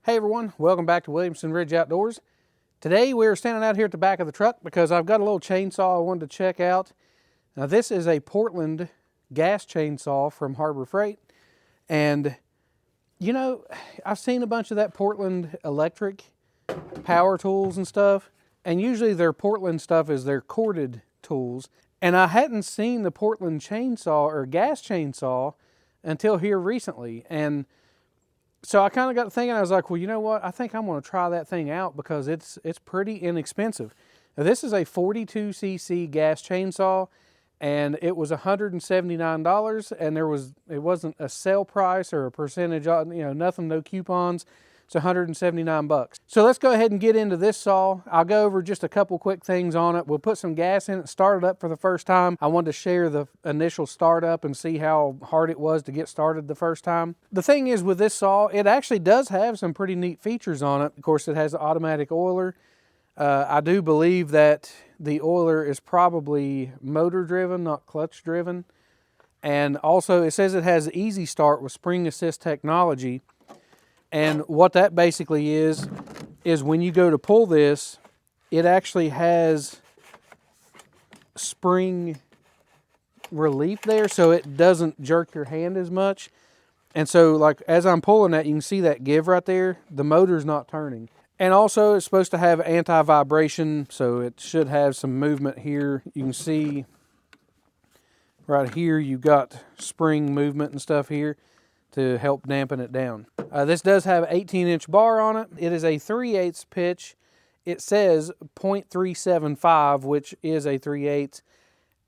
Hey everyone, welcome back to Williamson Ridge Outdoors. Today we're standing out here at the back of the truck because I've got a little chainsaw I wanted to check out. Now this is a Portland gas chainsaw from Harbor Freight, and you know, I've seen a bunch of that Portland electric power tools and stuff, and usually their Portland stuff is their corded tools, and I hadn't seen the Portland chainsaw or gas chainsaw until here recently. And so I kind of got thinking, I was like, well, you know what? I think I'm going to try that thing out because it's pretty inexpensive. Now, this is a 42cc gas chainsaw, and it was $179, and it wasn't a sale price or a percentage, nothing, no coupons. It's $179. So let's go ahead and get into this saw. I'll go over just a couple quick things on it. We'll put some gas in it, start it up for the first time. I wanted to share the initial startup and see how hard it was to get started the first time. The thing is with this saw, it actually does have some pretty neat features on it. Of course, it has an automatic oiler. I do believe that the oiler is probably motor driven, not clutch driven. And also it says it has easy start with spring assist technology. And what that basically is when you go to pull this, it actually has spring relief there, so it doesn't jerk your hand as much. And so, like, as I'm pulling that, you can see that give right there. The motor's not turning. And also, it's supposed to have anti-vibration, so it should have some movement here. You can see right here, you've got spring movement and stuff here to help dampen it down. This does have an 18-inch bar on it. It is a 3/8 pitch. It says .375, which is a 3/8,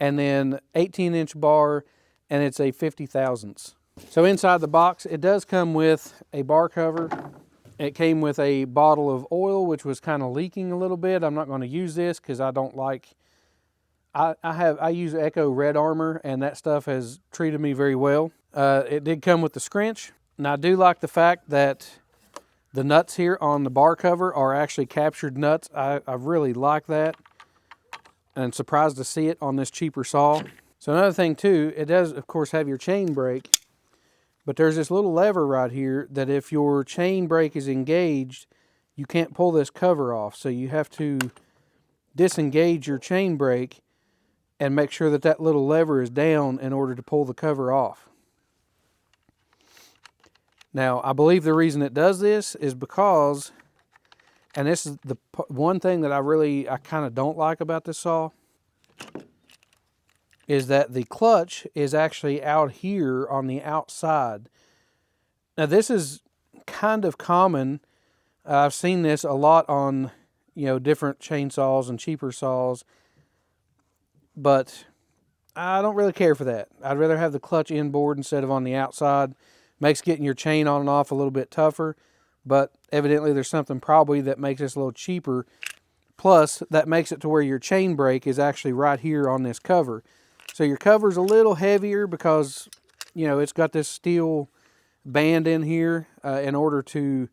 and then 18-inch bar, and it's a 50 thousandths. So inside the box, it does come with a bar cover. It came with a bottle of oil, which was kind of leaking a little bit. I'm not going to use this because I don't like. I use Echo Red Armor, and that stuff has treated me very well. It did come with the scrunch, and I do like the fact that the nuts here on the bar cover are actually captured nuts. I really like that, and surprised to see it on this cheaper saw. So another thing too, it does of course have your chain brake, but there's this little lever right here that if your chain brake is engaged, you can't pull this cover off. So you have to disengage your chain brake and make sure that that little lever is down in order to pull the cover off. Now, I believe the reason it does this is because, and this is the one thing that I kind of don't like about this saw, is that the clutch is actually out here on the outside. Now, this is kind of common. I've seen this a lot on, different chainsaws and cheaper saws, but I don't really care for that. I'd rather have the clutch inboard instead of on the outside. Makes getting your chain on and off a little bit tougher, but evidently there's something probably that makes this a little cheaper. Plus, that makes it to where your chain brake is actually right here on this cover. So your cover's a little heavier because, it's got this steel band in here in order to,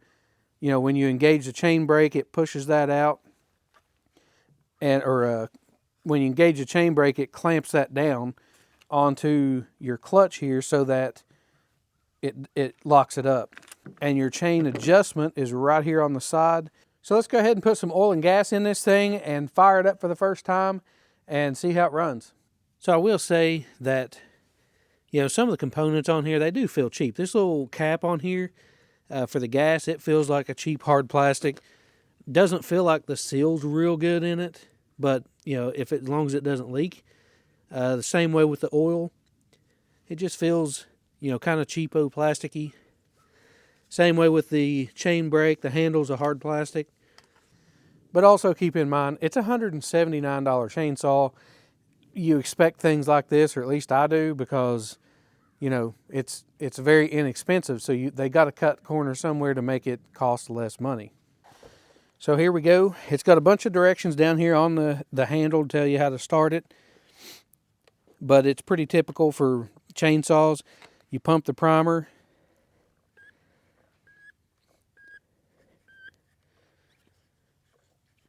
when you engage the chain brake, it pushes that out. When you engage the chain brake, it clamps that down onto your clutch here so that it locks it up. And your chain adjustment is right here on the side. So let's go ahead and put some oil and gas in this thing and fire it up for the first time and see how it runs. So I will say that, some of the components on here, they do feel cheap. This little cap on here for the gas, it feels like a cheap hard plastic. Doesn't feel like the seal's real good in it, but, as long as it doesn't leak. The same way with the oil. It just feels, kind of cheapo plasticky. Same way with the chain brake, the handle's a hard plastic. But also keep in mind, it's a $179 chainsaw. You expect things like this, or at least I do, because, it's very inexpensive. So they got to cut corners somewhere to make it cost less money. So here we go. It's got a bunch of directions down here on the handle to tell you how to start it. But it's pretty typical for chainsaws. You pump the primer.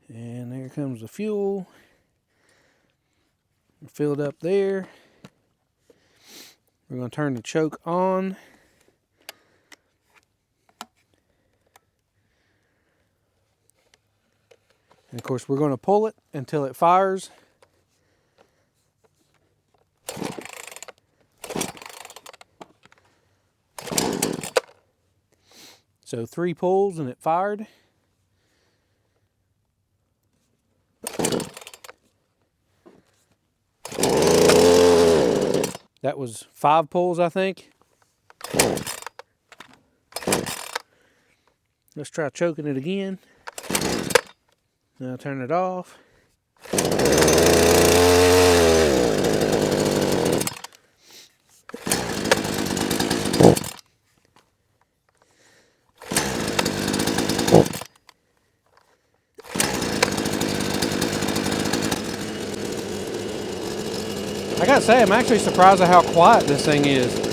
And there comes the fuel. Filled up there. We're going to turn the choke on. And of course, we're going to pull it until it fires. So 3 pulls and it fired. That was 5 pulls, I think. Let's try choking it again. Now turn it off. I gotta say, I'm actually surprised at how quiet this thing is.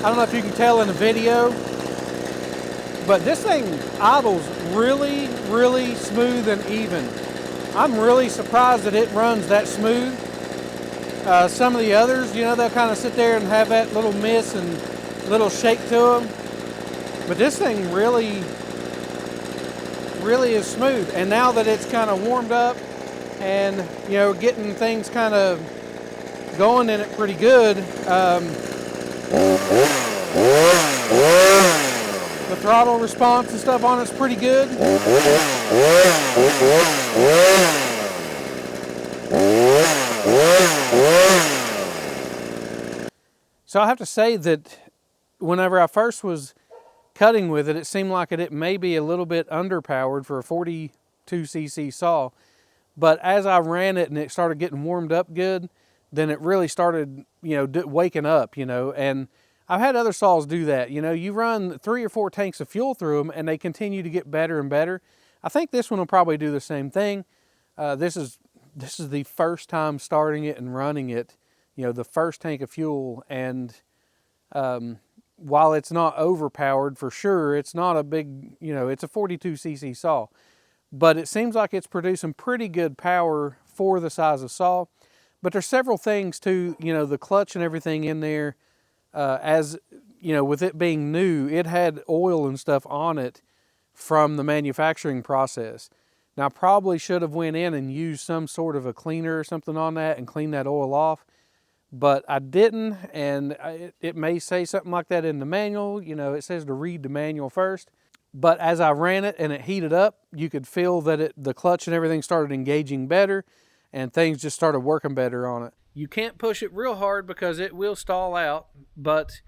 I don't know if you can tell in the video, but this thing idles really, really smooth and even. I'm really surprised that it runs that smooth. Some of the others, you know, they'll kind of sit there and have that little miss and little shake to them. But this thing really, really is smooth. And now that it's kind of warmed up and, you know, getting things kind of going in it pretty good, the throttle response and stuff on it's pretty good. So I have to say that whenever I first was cutting with it, it seemed like it may be a little bit underpowered for a 42cc saw. But as I ran it and it started getting warmed up good, then it really started, you know, waking up, you know. And I've had other saws do that. You know, you run 3 or 4 tanks of fuel through them and they continue to get better and better. I think this one will probably do the same thing. This is the first time starting it and running it, you know, the first tank of fuel. And while it's not overpowered for sure, it's not a big, you know, it's a 42cc saw. But it seems like it's producing pretty good power for the size of saw. But there's several things too, you know, the clutch and everything in there, as, you know, with it being new, it had oil and stuff on it from the manufacturing process. Now, I probably should have went in and used some sort of a cleaner or something on that and cleaned that oil off. But I didn't, and it may say something like that in the manual. You know, it says to read the manual first. But as I ran it and it heated up, you could feel that the clutch and everything started engaging better, and things just started working better on it. You can't push it real hard because it will stall out, but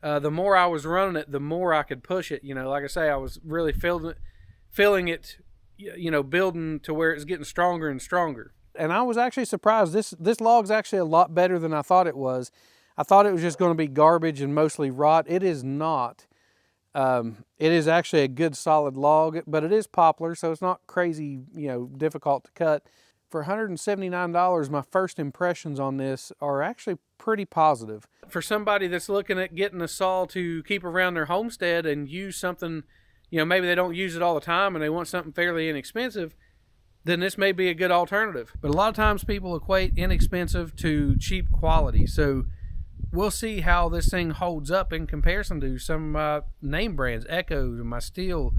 the more I was running it, the more I could push it. You know, like I say, I was really feeling it, you know, building to where it's getting stronger and stronger. And I was actually surprised. This log's actually a lot better than I thought it was. I thought it was just going to be garbage and mostly rot. It is not. It is actually a good solid log, but it is poplar, so it's not crazy, you know, difficult to cut. For $179, my first impressions on this are actually pretty positive. For somebody that's looking at getting a saw to keep around their homestead and use something, you know, maybe they don't use it all the time and they want something fairly inexpensive, then this may be a good alternative. But a lot of times people equate inexpensive to cheap quality. So we'll see how this thing holds up in comparison to some of my name brands, Echo and my Steel,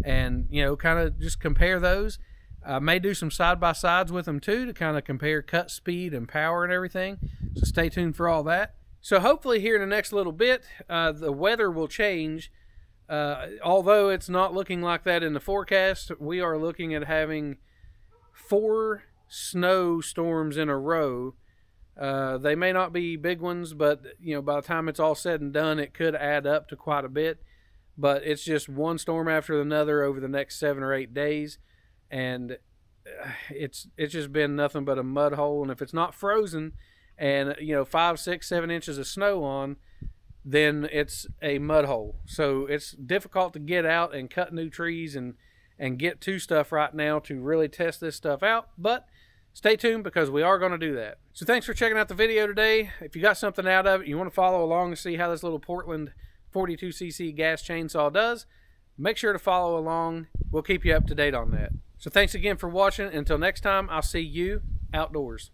and, you know, kind of just compare those. I may do some side-by-sides with them too to kind of compare cut speed and power and everything. So stay tuned for all that. So hopefully here in the next little bit, the weather will change. Although it's not looking like that in the forecast, we are looking at having 4 snow storms in a row. They may not be big ones, but, you know, by the time it's all said and done, it could add up to quite a bit. But it's just one storm after another over the next 7 or 8 days. And it's just been nothing but a mud hole. And if it's not frozen and, you know, 5, 6, 7 inches of snow on, then it's a mud hole. So it's difficult to get out and cut new trees and get to stuff right now to really test this stuff out. But stay tuned because we are going to do that. So thanks for checking out the video today. If you got something out of it, you want to follow along and see how this little Portland 42cc gas chainsaw does, make sure to follow along. We'll keep you up to date on that. So thanks again for watching. Until next time, I'll see you outdoors.